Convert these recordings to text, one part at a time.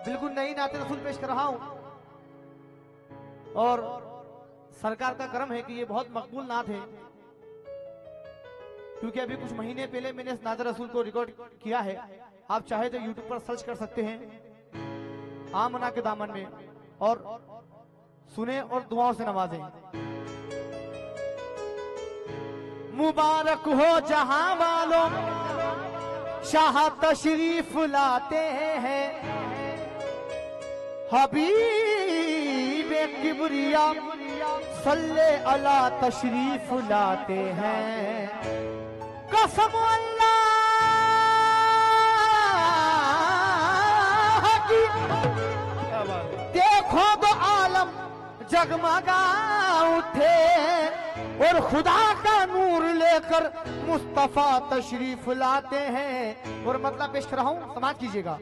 बिल्कुल नई नाते रसूल पेश कर रहा हूं और सरकार का करम है कि ये बहुत मकबूल नात है, क्योंकि अभी कुछ महीने पहले मैंने इस नाते रसूल को रिकॉर्ड किया है। आप चाहे तो यूट्यूब पर सर्च कर सकते हैं आमना के दामन में और सुने और दुआओं से नवाजें। मुबारक हो जहां वालों शाह तशरीफ लाते हैं, हबीब किबरिया सल्ले अला तशरीफ लाते हैं। कसम अल्लाह की देखो तो आलम जगमगा उठे और खुदा का नूर लेकर मुस्तफा तशरीफ लाते हैं। और मतलब पेश कर रहा हूं, समाज कीजिएगा।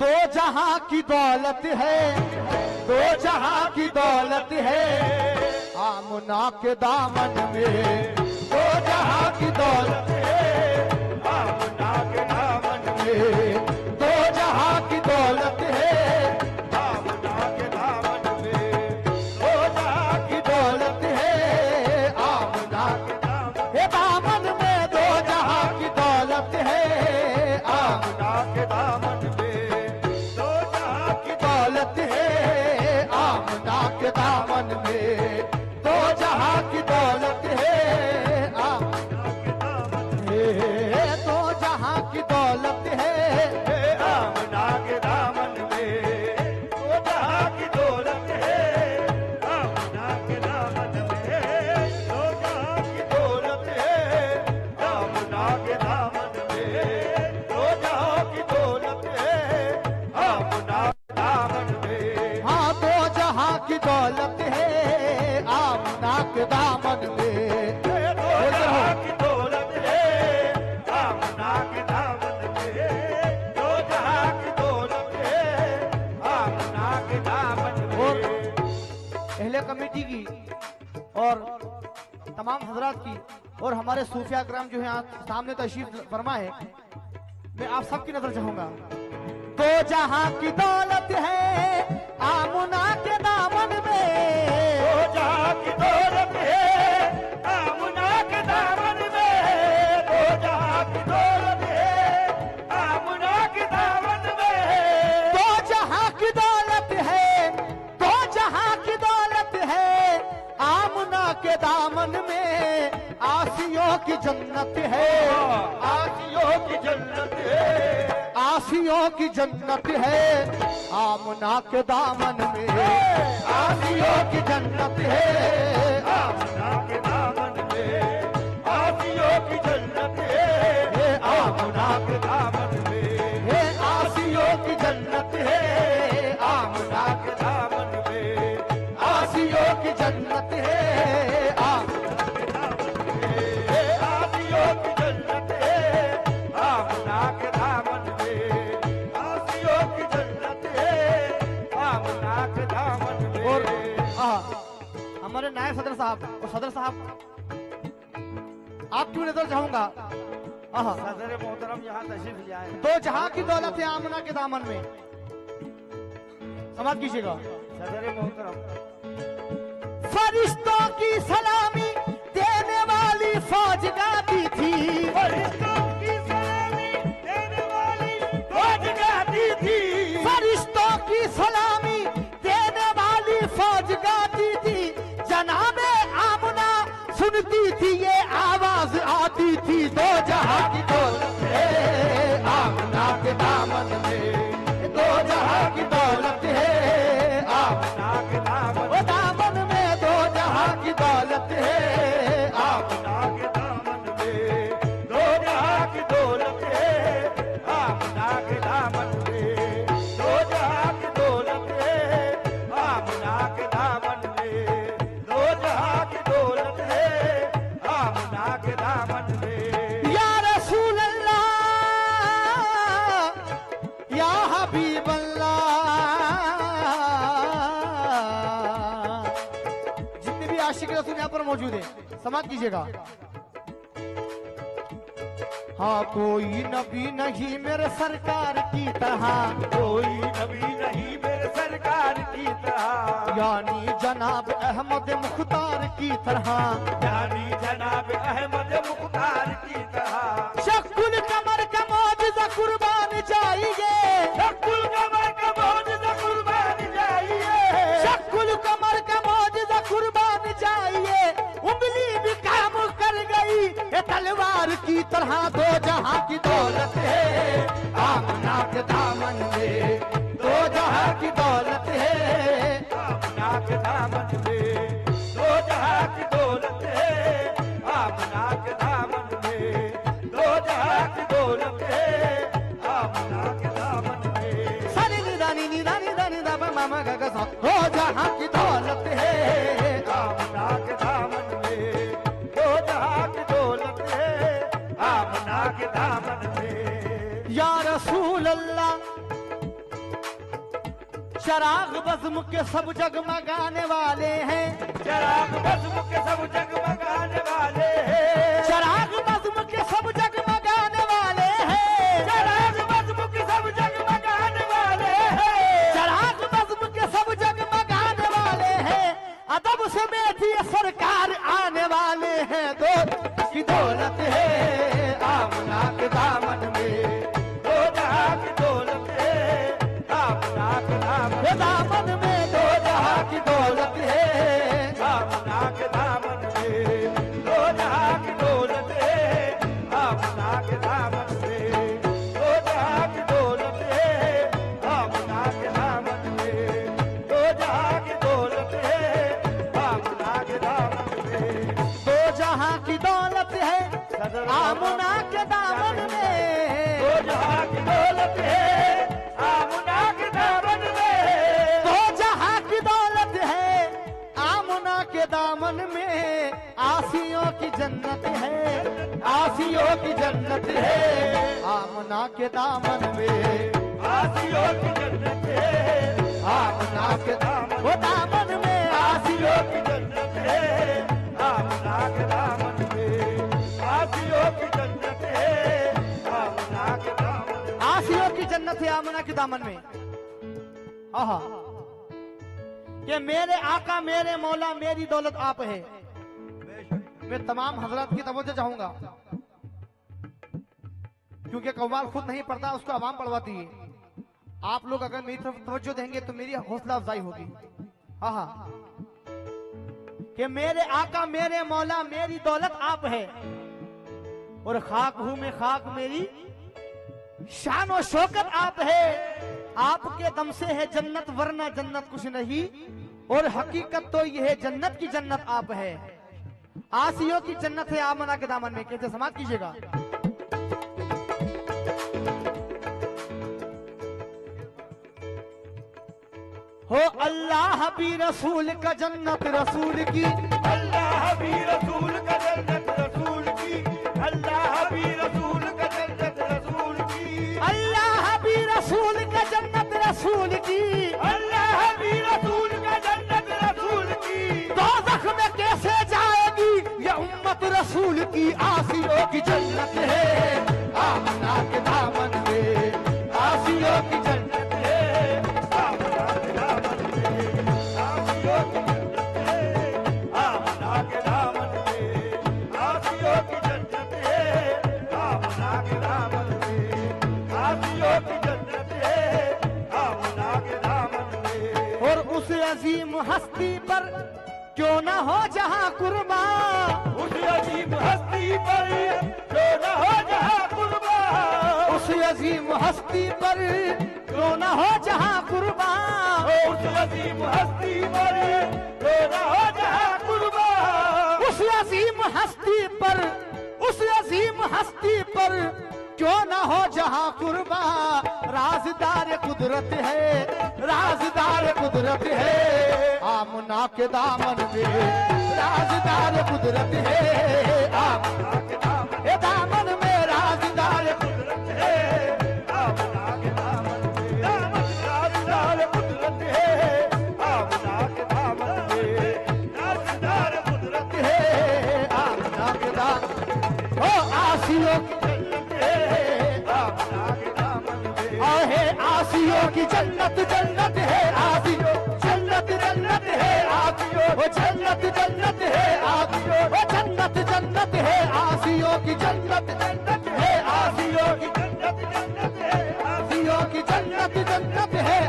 दो जहां की दौलत है, दो जहां की दौलत है आमना के दामन में। दो जहां की दौलत है आमना के दामन में। दो जहां की दौलत है आमना के दामन में। दो जहां की दौलत है आमना के दामन में। दो जहां की दौलत है आमना के दामन में। दो जहां की दौलत है आमना के दामन में। दो जहां की दौलत है आमना के दामन में। दो जहां की दौलत है आमना के दामन में। दो जहां की दौलत है आमना के दामन में। दो जहां की दौलत है आमना के दामन में। दो जहां की दौलत है आमना के दामन में। हाँ, दो जहां की दौलत है आमना के दामन में। दो जहां की दौलत है आमना के दामन में। दो जहां की दौलत है आमना के दामन में। अहले कमेटी की और तमाम हजरात की और हमारे सूफिया कराम जो है यहाँ सामने तशरीफ फरमा है, मैं आप सबकी नजर चाहूंगा। दो जहां की दौलत है आमना के दामन में। दो जहां की दौलत है आमना के दामन में। दो जहां की दौलत है आमना के दामन में। दो जहां की दौलत है, दो जहां की दौलत है आमना के दामन में। आसियों की जन्नत है, आसियों की जन्नत है, आसियों की जन्नत है आमना के दामन में। आसियों की जन्नत है आमना के दामन में। आसियों की जन्नत है आमना के दामन में। आसियों की जन्नत है आमना के दामन में। आसियों की जन्नत है आमना के दामन में। आसियों की जन्नत है आमना के दामन में। आसियों की जन्नत है आमना के दामन में। और हमारे नायब सदर साहब और सदर साहब आपकी नजर चाहूंगा। सदर मोहतरम यहाँ तशरीफ ले आए। दो जहां की दौलत है आमना के दामन में, समाज कीजिएगा। सदर मोहतरम फरिश्तों की सलामी देने वाली फौज गाती थी। फरिश्तों की सलामी देने वाली फौज गाती थी। फरिश्तों की सलामी देने वाली फौज गाती थी। जनाबे आमना सुनती थी ये आवाज आती थी। दो जहां की दौलत है आमना के दामन में। दो जहां की दौलत है आमना के दामन में। दो जहां की दौलत है आमना के दामन में। दो जहां की दौलत है आमना के दामन में। दो जहां की दौलत है आमना के दामन में। दो जहां की दौलत है आमना के दामन में। या रसूल अल्लाह, या हबीब अल्लाह। जितने भी आशिक रसूल यहाँ पर मौजूद है, समाप्त कीजिएगा। हाँ, कोई नबी नहीं मेरे सरकार की तरह, कोई नबी यानी जनाब अहमद मुख्तार की तरह, यानी जनाब अहमद मुख्तार की तरह। शक्कुल कमर का मौजज़ा कुर्बान जाइए, शक्कुल कमर का मौजज़ा कुर्बान जाइए, शक्कुल कमर का मौजज़ा कुर्बान जाइए। उंगली भी काम कर गई ये तलवार की तरह, दो जहां की दौलत है आमना के दामन में, दो जहां की दौलत है आमना के दामन में, दो जहां की दौलत है आमना के दामन में, दो जहां की दौलत है आमना के दामन में। सनी निदानी निदानी दानी दाबा मामा का गसा, दो जहां की दौलत है आमना के दामन में, दो जहां की दौलत है आमना के दामन में। या रसूल अल्लाह, चराग बज़्म के सब जगमगाने वाले हैं, चराग बज़्म के सब जगमगाने वाले हैं, चराग बज़्म के सब जगमगाने वाले हैं, चराग बज़्म के सब जगमगाने वाले हैं, चराग बज़्म के सब जगमगाने वाले हैं। अदब से बैठी सरकार आने वाले हैं, दो की दौलत है आमना के दामन में, दो जहां की दौलत है आमना के दामन ये दामन में दो जहां की दौलत है आमना के दामन में, दो जहां की दौलत है आमना के दामन में, दो जहां की दौलत है आमना के दामन में, दो जहां की दौलत है आमना के दामन में। दो जहां की दौलत है आमना के दामन में, दो जहां की दौलत है आमना के दामन में, दो जहां की दौलत है आमना के दामन में। आसियों की जन्नत है, आसियों की जन्नत है आमना के दामन में, आसियों की जन्नत है आमना के वो दामन में, आसियों की जन्नत है आमना के दामन में, आसियों की जन्नत है आमना के दामन में। आसियों की जन्नत है आमना के दामन में। आहा, कि मेरे आका मेरे मौला मेरी दौलत आप है। मैं तमाम हजरत की तवज्जो चाहूंगा, क्योंकि कव्वाल खुद नहीं पढ़ता, उसको अवाम पढ़वाती है। आप लोग अगर मेरी तरफ तवज्जो देंगे तो मेरी हौसला अफजाई होगी। आहा, कि मेरे आका मेरे मौला मेरी दौलत आप है, और खाक हूं मैं खाक मेरी शान और शौकत आप है। आपके दम से है जन्नत वरना जन्नत कुछ नहीं, और हकीकत तो यह है जन्नत की जन्नत आप है। आसियों की जन्नत है आमना के दामन में। कहते समाप्त कीजिएगा। हो अल्लाह भी रसूल का जन्नत रसूल की, अल्लाह भी रसूल का जन्नत रसूल की, अल्लाह भी रसूल का जन्नत रसूल की, अल्लाह भी रसूल का जन्नत रसूल की, अल्लाह भी रसूल का जन्नत रसूल की। दोज़ख में कैसे जाएगी ये उम्मत रसूल की। आसियों की जन्नत है आमना के दामन में, आसियों की जन्नत है आमना के दामन में, आसियों की जन्नत है आमना के दामन में, आसियों की जन्नत है आमना के दामन में, आसियों की जन्नत है आमना के दामन में। और उस अजीम हस्ती पर क्यों न हो जहां कुर्बान, उस अजीब हस्ती पर जो न हो जहां कुर्बान, उस अजीम हस्ती पर क्यों न हो जहां कुर्बान, उस अजीब हस्ती पर जो न हो जहां कुर्बान, उस अजीम हस्ती पर, उस अजीम हस्ती पर क्यों न हो जहां कुर्बा। राजदार कुदरत है, राजदार कुदरत है आमना के दामन में, राजदार कुदरत है आमना के दामन में, राजदार कुदरत है आमना के दामन में, राजदार कुदरत है आमना के दामन में, राजदार कुदरत है आमना के दामन। ओ आसियों की जन्नत है आमना के दामन में, आहे आसियों की जन्नत जन्नत है, आसियों जन्नत जन्नत है। वो जन्नत जन्नत है आसियों, वो जन्नत जन्नत है आसियों की जन्नत जन्नत है आसियों की जन्नत जन्नत है आसियों की जन्नत जन्नत है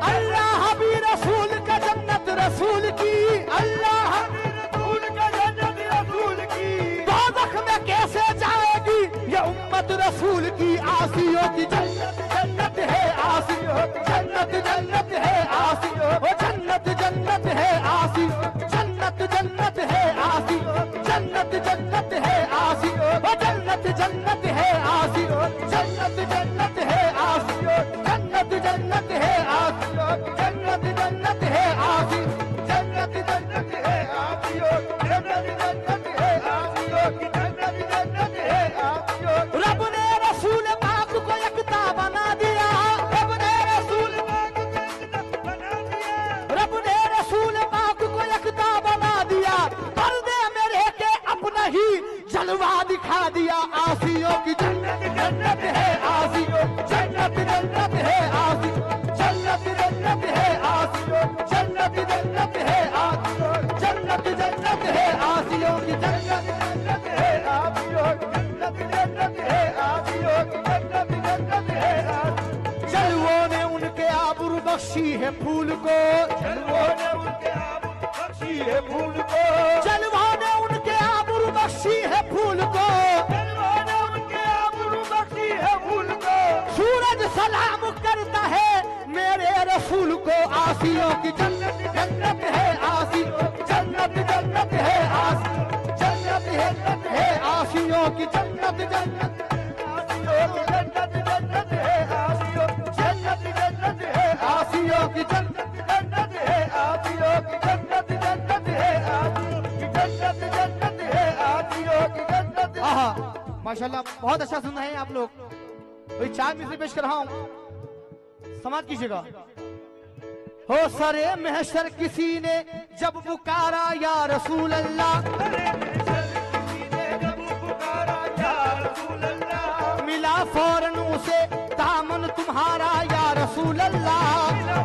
अल्लाह भी रसूल का जन्नत रसूल की अल्लाह रसूल का जन्नत रसूल की दोज़ख में कैसे जाएगी ये उम्मत रसूल की आसियों की जन्नत जन्नत है आसियों की जन्नत जन्नत है आसियों वो जन्नत जन्नत है आसियों जन्नत जन्नत है आसियों जन्नत जन्नत है आसियों वो जन्नत जन्नत है आसियों जन्नत जन्नत है आसियों जन्नत जन्नत है आसियों जन्नत जन्नत है आसियों जन्नत जन्नत है आसियों जन्नत जन्नत है आसियों की जन्नत जन्नत है आसियों रब ने रसूल पाक को एकता बना दिया रब ने रसूल पाक को जन्नत बना दिया रब ने रसूल पाक को एकता बना दिया पर्दे में रह के अपना ही जलवा दिखा दिया आसियों की जन्नत जन्नत है आसियों जन्नत जन्नत है आसियों जन्नत जन्नत है आसियों जन्नत जन्नत है आसियों जन्नत जन्नत है आसियों की जन्नत जन्नत है आसियों जन्नत जन्नत है आसियों की जन्नत जन्नत है आसियों जलवों ने उनके आबरू बख्शी है फूल को जलवों ने उनके आबरू बख्शी है फूल को जलवों ने उनके आबरू बख्शी है फूल को जलवों ने उनके आबरू बख्शी है फूल को सूरज सलाम करता है मेरे रसूल को आसियों की जन्नत जन्नत है आसियों जन्नत जन्नत है आसियों जन्नत जन्नत है आसियों की जन्नत जन्नत आसियों की जन्नत जन्नत है आसियों जन्नत जन्नत है आसियों की जन्नत जन्नत है आसियों की जन्नत जन्नत है आसियों की जन्नत जन्नत है आसियों की जन्नत आहा माशाल्लाह बहुत अच्छा सुना है आप लोग। तो 4 मिसरे पेश कर रहा हूं, समाप्त कीजिएगा। हो सरे महशर किसी ने जब पुकारा या रसूल अल्लाह जब पुकारा या रसूल अल्लाह मिला फौरन उसे दामन तुम्हारा या रसूल अल्लाह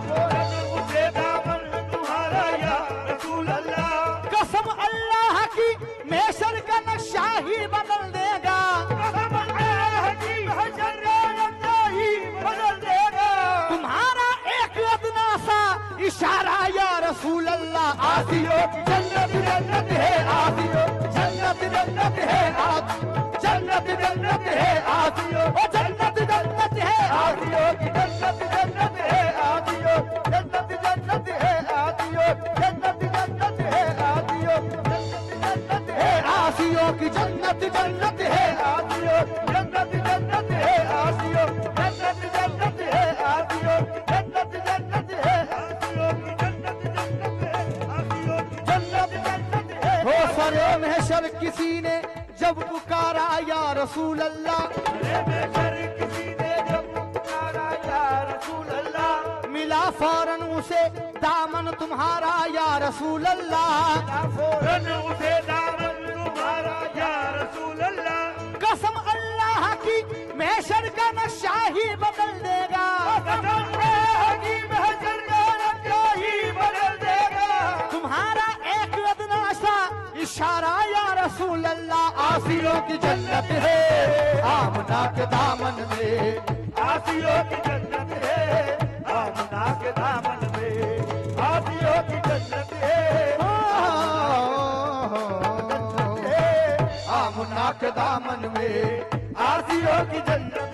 फौरन उसे दामन तुम्हारा या रसूल अल्लाह कसम अल्लाह की महशर का नक्शा ही बदल देगा कसम अल्लाह की महशर का नक्शा ही बदल देगा तुम्हारा एक अदना सा इशारा या रसूल अल्लाह आसियों की जन्नत जन्नत है आसियों जन्नत जन्नत है आसियों जन्नत जन्नत है आसियों ओ जन्नत जन्नत है आसियों की जन्नत जन्नत है आसियों जन्नत जन्नत है आसियों जन्नत जन्नत है आसियों जन्नत जन्नत है आसियों की जन्नत जन्नत है आसियों जन्नत जन्नत है आसियों जन्नत जन्नत है आसियों जन्नत जन्नत है आसियों की जन्नत जन्नत है आसियों की जन्नत जन्नत है हो सरे महशर किसी ने जब पुकारा या रसूल अल्लाह महशर किसी ने जब पुकारा या रसूल अल्लाह मिला फौरन उसे दामन तुम्हारा या रसूल अल्लाह फौरन उसे दामन तुम्हारा या रसूल अल्लाह कसम अल्लाह की महशर का नक्शा ही बदल देगा कसम अल्लाह की महशर का नक्शा ही बदल देगा तुम्हारा एक अदना सा इशारा या रसूल अल्लाह आसियों की जन्नत है आमना के दामन में आसियों की जन्नत है आमना के दामन में आसियों की जन्नत है आमना के दामन में आसियों की जन्नत